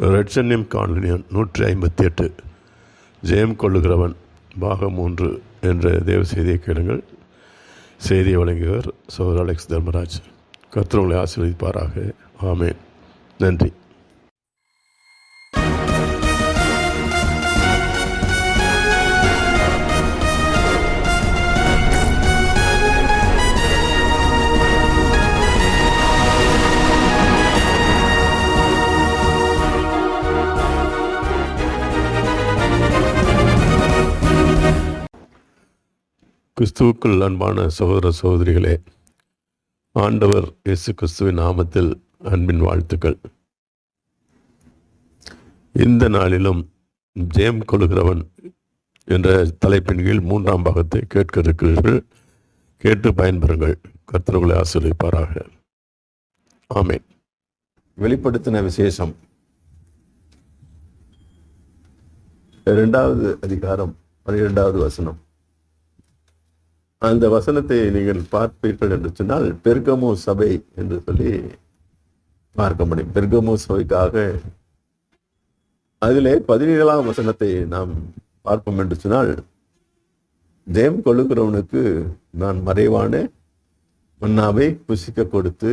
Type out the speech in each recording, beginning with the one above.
ரெட்சன்யம் காலனியன் 158 ஜெயம் கொள்ளுகிறவன் பாகம் 3 என்ற தேவ செய்தியை கேளுங்கள். செய்தியை வழங்குகிறார் சகோதரர் அலெக்ஸ் தர்மராஜ். கர்த்தர் உங்களை ஆசீர்வதிப்பாராக. ஆமேன். நன்றி. கிறிஸ்துவுக்குள் அன்பான சகோதர சகோதரிகளே, ஆண்டவர் இயேசு கிறிஸ்துவின் நாமத்தில் அன்பின் வாழ்த்துக்கள். இந்த நாளிலும் ஜெயம் கொள்ளுகிறவன் என்ற தலைப்பின் கீழ் 3ஆம் பாகத்தை கேட்க இருக்கிறீர்கள். கேட்டு பயன்பெறுங்கள். கர்த்தர் உங்களை ஆசீர்வதிப்பாராக. ஆமென். வெளிப்படுத்தின விசேஷம் 2வது அதிகாரம் 12வது வசனம். அந்த வசனத்தை நீங்கள் பார்ப்பீர்கள் என்று சொன்னால் பெர்கமு சபை என்று சொல்லி பார்க்க முடியும். பெர்கமு சபைக்காக அதிலே 17ஆம் வசனத்தை நாம் பார்ப்போம் என்று சொன்னால், ஜெயம் கொள்ளுகிறவனுக்கு நான் மறைவான மன்னாவை புசிக்க கொடுத்து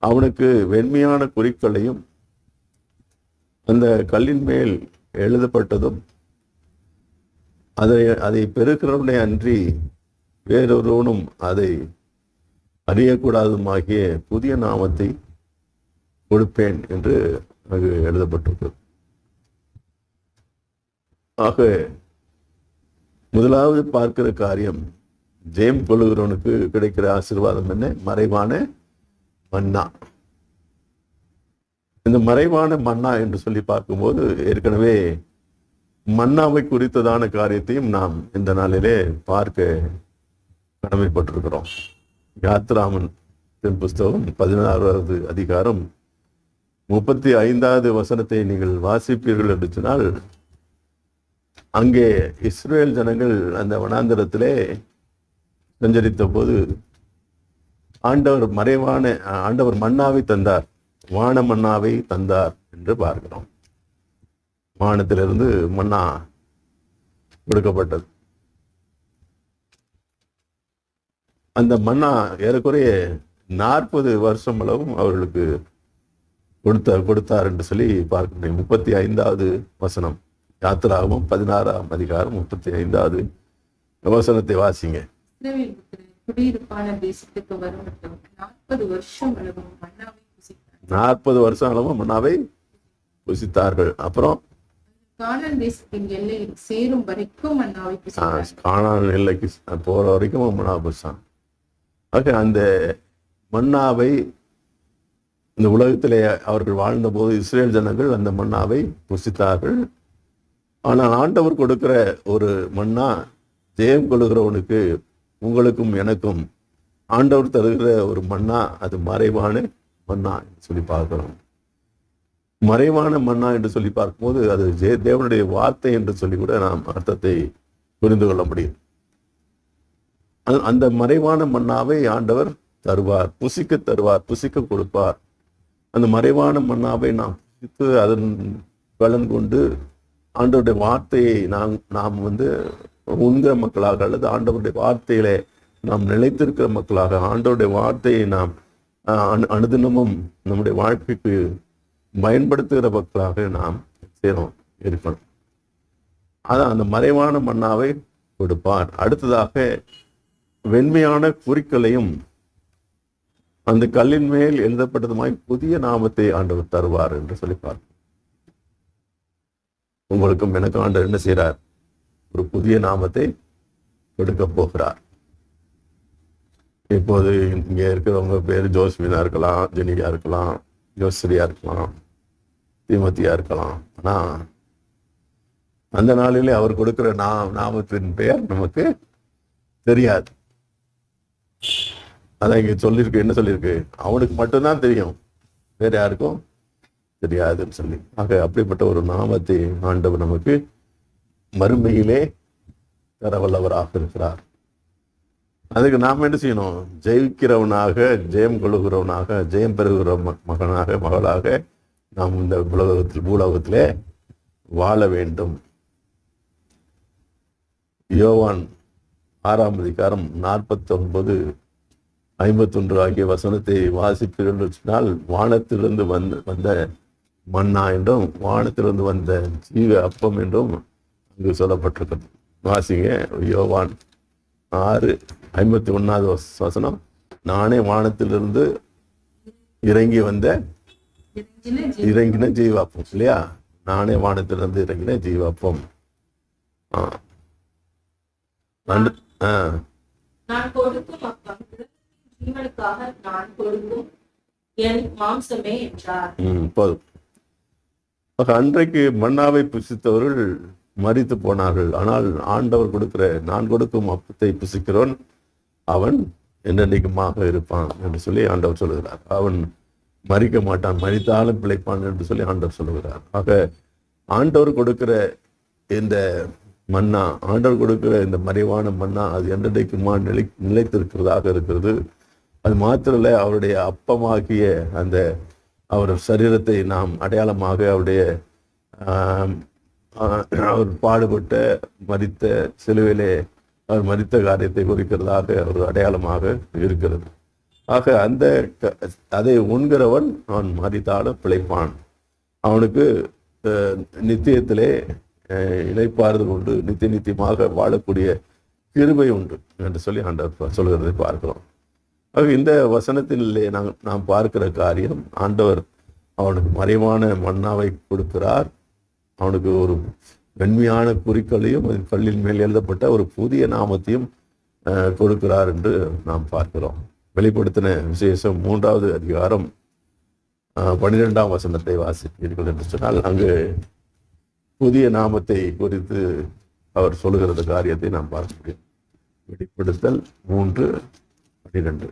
அவனுக்கு வெண்மையான குறிக்களையும் அந்த கல்லின் மேல் எழுதப்பட்டதும் அதை பெருக்கிறவனை அன்றி வேறொருவனும் அதை அறியக்கூடாதுமாகிய புதிய நாமத்தை கொடுப்பேன் என்று அது எழுதப்பட்டிருக்கிறது. ஆக முதலாவது பார்க்கிற காரியம், ஜெயம் கொள்ளுகிறவனுக்கு கிடைக்கிற ஆசீர்வாதம் என்ன? மறைவான மன்னா. இந்த மறைவான மன்னா என்று சொல்லி பார்க்கும்போது ஏற்கனவே மன்னாவை குறித்ததான காரியத்தையும் நாம் இந்த நாளிலே பார்க்க கடமைப்பட்டிருக்கிறோம். யாத்ராமன் புஸ்தகம் 16வது அதிகாரம் 35வது வசனத்தை நீங்கள் வாசிப்பீர்கள் என்று சொன்னால், அங்கே இஸ்ரேல் ஜனங்கள் அந்த வனாந்தரத்திலே சஞ்சரித்த போது ஆண்டவர் மன்னாவை தந்தார், வான மன்னாவை தந்தார் என்று பார்க்கிறோம். வானத்திலிருந்து மன்னா கொடுக்கப்பட்டது. அந்த மன்னா ஏறக்குறைய 40 வருஷம் அளவும் அவர்களுக்கு கொடுத்தார் என்று சொல்லி பார்க்க முடியும். 35வது வசனம், யாத்திராகமம் 16ஆம் அதிகாரம் 35வது வசனத்தை வாசிங்க. குடியிருப்பான தேசத்துக்கு வரப்பட்டோம் 40 வருஷம் அளவும் மன்னாவை புசித்தார்கள். 40 வருஷம் அளவும் மன்னாவை புசித்தார்கள். அப்புறம் கானான் தேசத்தின் எல்லையில் சேரும் வரைக்கும் மன்னாவை புசித்தார்கள். கானான் எல்லைக்கு போற வரைக்கும் மன்னாவை புசித்தாங்க. ஆக அந்த மன்னாவை இந்த உலகத்திலே அவர்கள் வாழ்ந்த போது இஸ்ரேல் ஜனங்கள் அந்த மன்னாவை புசித்தார்கள். ஆனால் ஆண்டவர் கொடுக்கிற ஒரு மன்னா, ஜெயம் கொள்ளுகிறவனுக்கு, உங்களுக்கும் எனக்கும் ஆண்டவர் தருகிற ஒரு மன்னா, அது மறைவான மன்னா என்று சொல்லி பார்க்கிறோம். மறைவான மன்னா என்று சொல்லி பார்க்கும்போது அது தேவனுடைய வார்த்தை என்று சொல்லி கூட நாம் அர்த்தத்தை புரிந்து கொள்ள முடியும். அந்த மறைவான மன்னாவை ஆண்டவர் தருவார், புசிக்க தருவார், புசிக்க கொடுப்பார். அந்த மறைவான மன்னாவை நாம் புசித்து அதன் பலன் கொண்டு ஆண்டவருடைய வார்த்தையை நாம் உண்கிற மக்களாக, அல்லது ஆண்டவருடைய வார்த்தையிலே நாம் நிலைத்திருக்கிற மக்களாக, ஆண்டவருடைய வார்த்தையை நாம் அனுதினமும் நம்முடைய வாழ்க்கைக்கு பயன்படுத்துகிற மக்களாக நாம் இருக்கணும். அதான் அந்த மறைவான மன்னாவை கொடுப்பார். அடுத்ததாக வெண்மையான குறிக்களையும் அந்த கல்லின் மேல் எழுதப்பட்டதுமாய் புதிய நாமத்தை ஆண்டவர் தருவார் என்று சொல்லிப்பார். உங்களுக்கும் எனக்கு ஆண்டவர் என்ன செய்கிறார்? ஒரு புதிய நாமத்தை கொடுக்க போகிறார். இப்போது இங்கே இருக்கிறவங்க பேர் ஜோஸ்மினா இருக்கலாம், ஜெனியா இருக்கலாம், யோசரியா இருக்கலாம், தீமத்தியா இருக்கலாம். ஆனா அந்த நாளிலே அவர் கொடுக்கிற நாமத்தின் பெயர் நமக்கு தெரியாது. அதான் இங்க சொல்லியிருக்கு. என்ன சொல்லியிருக்கு? அவனுக்கு மட்டும்தான் தெரியும், வேற யாருக்கும் தெரியாதுன்னு சொல்லி. ஆக அப்படிப்பட்ட ஒரு நாமத்தை ஆண்டவர் நமக்கு மறுமையிலே தரவல்லவராக இருக்கிறார். அதுக்கு நாம் என்ன செய்யணும்? ஜெயிக்கிறவனாக, ஜெயம் கொள்ளுகிறவனாக, ஜெயம் பெறுகிற மகனாக, மகளாக நாம் இந்த பூலோகத்திலே வாழ வேண்டும். யோவான் 6 49-51 ஆகிய வசனத்தை வாசிப்பீர்கள் சொன்னால், வானத்திலிருந்து வந்த மன்னா என்றும் வானத்திலிருந்து வந்த ஜீவ அப்பம் என்றும் அங்கு சொல்லப்பட்டிருக்கிறது. வாசிங்க, யோவான் 6:51 வசனம். நானே வானத்திலிருந்து இறங்கின ஜீவாப்பம் இல்லையா? நானே வானத்திலிருந்து இறங்கின ஜீவாப்பம். நான் கொடுக்கும் அப்பம் ஜீவனுக்காக நான் கொடுக்கும் என் மாம்சமே என்றார். போதும். அன்றைக்கு மன்னாவை புசித்தவர்கள் மரித்து போனார்கள். ஆனால் ஆண்டவர் கொடுக்கிற நான் கொடுக்கும் அப்பத்தை புசிக்கிறவன் அவன் என்னென்னைக்குமாக இருப்பான் என்று சொல்லி ஆண்டவர் சொல்லுகிறார். அவன் மரிக்க மாட்டான், மரித்தாலும் பிழைப்பான் என்று சொல்லி ஆண்டவர் சொல்லுகிறார். ஆக ஆண்டவர் கொடுக்கிற இந்த மன்னா, ஆண்டவர் கொடுக்கிற இந்த மறைவான மன்னா அது என்றைக்குமா நிலைத்திருக்கிறதாக இருக்கிறது. அது மாத்திரல்ல, அவருடைய அப்பமாகிய அந்த அவர் சரீரத்தை நாம் அடையாளமாக அவருடைய அவர் பாடுபட்ட மரித்த சிலுவையிலே அவர் மரித்த காரியத்தை குறிக்கிறதாக ஒரு அடையாளமாக இருக்கிறது. ஆக அதை உண்கிறவன் அவன் மரித்தாலும் பிழைப்பான். அவனுக்கு நித்தியத்திலே இளைப்பாறுதல் உண்டு, நித்தியமாக வாழக்கூடிய கிருபை உண்டு என்று சொல்லி ஆண்டவர் சொல்கிறதை பார்க்கிறோம். ஆக இந்த வசனத்திலே நாம் பார்க்கிற காரியம், ஆண்டவர் அவனுக்கு மறைவான மன்னாவை கொடுக்கிறார். அவனுக்கு ஒரு வெண்மையான குறிக்களையும் கல்லின் மேல் எழுதப்பட்ட ஒரு புதிய நாமத்தையும் கொடுக்கிறார் என்று நாம் பார்க்கிறோம். வெளிப்படுத்தின விசேஷம் 3வது அதிகாரம் 12ஆம் வசனத்தை வாசிப்பீர்கள் என்று சொன்னால், அங்கு புதிய நாமத்தை குறித்து அவர் சொல்லுகிறது காரியத்தை நாம் பார்க்க முடியும். வெளிப்படுத்தல் 3:12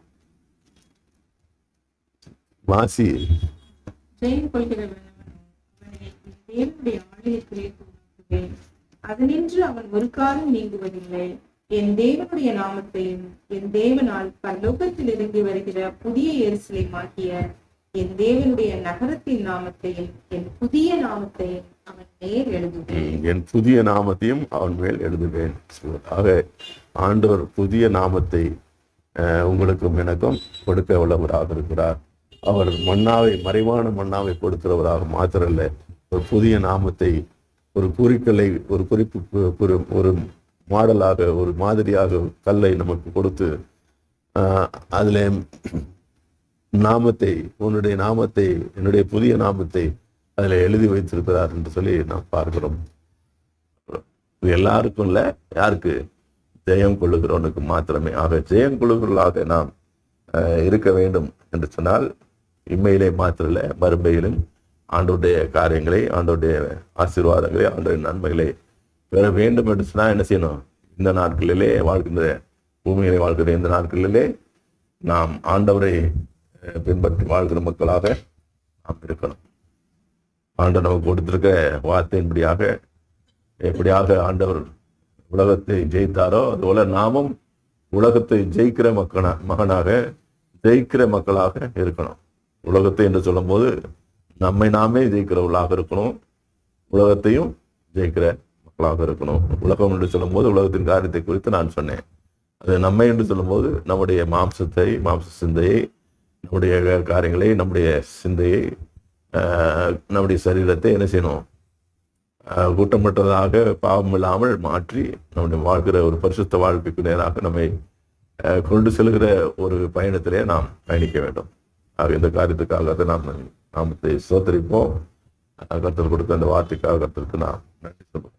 வாசி. அதனின்று அவன் ஒரு காலம் நீங்குவதில்லை. என் தேவனுடைய நாமத்தையும் என் தேவனால் பரலோகத்தில் இருந்து வருகிற புதிய எருசலேமாகிய என் தேவனுடைய நகரத்தின் நாமத்தையும் என் புதிய நாமத்தையும் அவன் மேல் எழுதுவேன். என் புதிய நாமத்தையும் அவன் மேல் எழுதுவேன். ஆக ஆண்டவர் புதிய நாமத்தை உங்களுக்கும் எனக்கும் கொடுக்க உள்ளவராக இருக்கிறார். அவர் மன்னாவை, மறைவான மன்னாவை கொடுக்கிறவராக மாத்திரல்ல, ஒரு புதிய நாமத்தை, ஒரு குறிக்கலை, ஒரு குறிப்பு, ஒரு மாடலாக, ஒரு மாதிரியாக கல்லை நமக்கு கொடுத்து அதில் நாமத்தை, உன்னுடைய நாமத்தை, என்னுடைய புதிய நாமத்தை அதில் எழுதி வைத்திருக்கிறார் என்று சொல்லி நாம் பார்க்கிறோம். எல்லாருக்கும் இல்லை, யாருக்கு? ஜெயம் கொள்ளுகிறவனுக்கு மாத்திரமே. ஆக ஜெயம் கொள்ளுகிறவர்களாக நாம் இருக்க வேண்டும் என்று சொன்னால், இம்மையிலே மாத்திரல்ல, மறுமையிலும் ஆண்டவருடைய காரியங்களை, ஆண்டவருடைய ஆசீர்வாதங்களை, ஆண்டவருடைய நன்மைகளை பெற வேண்டும் என்று சொன்னால் என்ன செய்யணும்? இந்த நாட்களிலே வாழ்கின்ற, பூமியிலே வாழ்கிற இந்த நாட்களிலே நாம் ஆண்டவரை பின்பற்றி வாழ்கிற மக்களாக நாம் இருக்கணும். ஆண்டவர் நமக்கு கொடுத்திருக்க வார்த்தையின்படியாக எப்படியாக ஆண்டவர் உலகத்தை ஜெயித்தாரோ அதுபோல நாமும் உலகத்தை ஜெயிக்கிற மகனாக, ஜெயிக்கிற மக்களாக இருக்கணும். உலகத்தை என்று சொல்லும் போது நம்மை நாமே ஜெயிக்கிறவர்களாக இருக்கணும், உலகத்தையும் ஜெயிக்கிற மக்களாக இருக்கணும். உலகம் என்று சொல்லும் போது உலகத்தின் காரியத்தை குறித்து நான் சொன்னேன். அது நம்மை என்று சொல்லும் போது நம்முடைய மாம்ச சிந்தையை, நம்முடைய காரியங்களை, நம்முடைய சிந்தையை, நம்முடைய சரீரத்தை என்ன செய்யணும்? கூட்டமற்றதாக, பாவம் இல்லாமல் மாற்றி நம்முடைய வாழ்கிற ஒரு பரிசுத்த வாழ்க்கைக்கு நேராக நம்மை கொண்டு செல்கிற ஒரு பயணத்திலே நாம் பயணிக்க வேண்டும். ஆக இந்த காரியத்துக்காக நாம் நாமத்தை சோதரிப்போம். கர்த்தர் கொடுத்த அந்த வார்த்தைக்காக கர்த்தருக்கு நாம் நன்றி சொல்லுவோம்.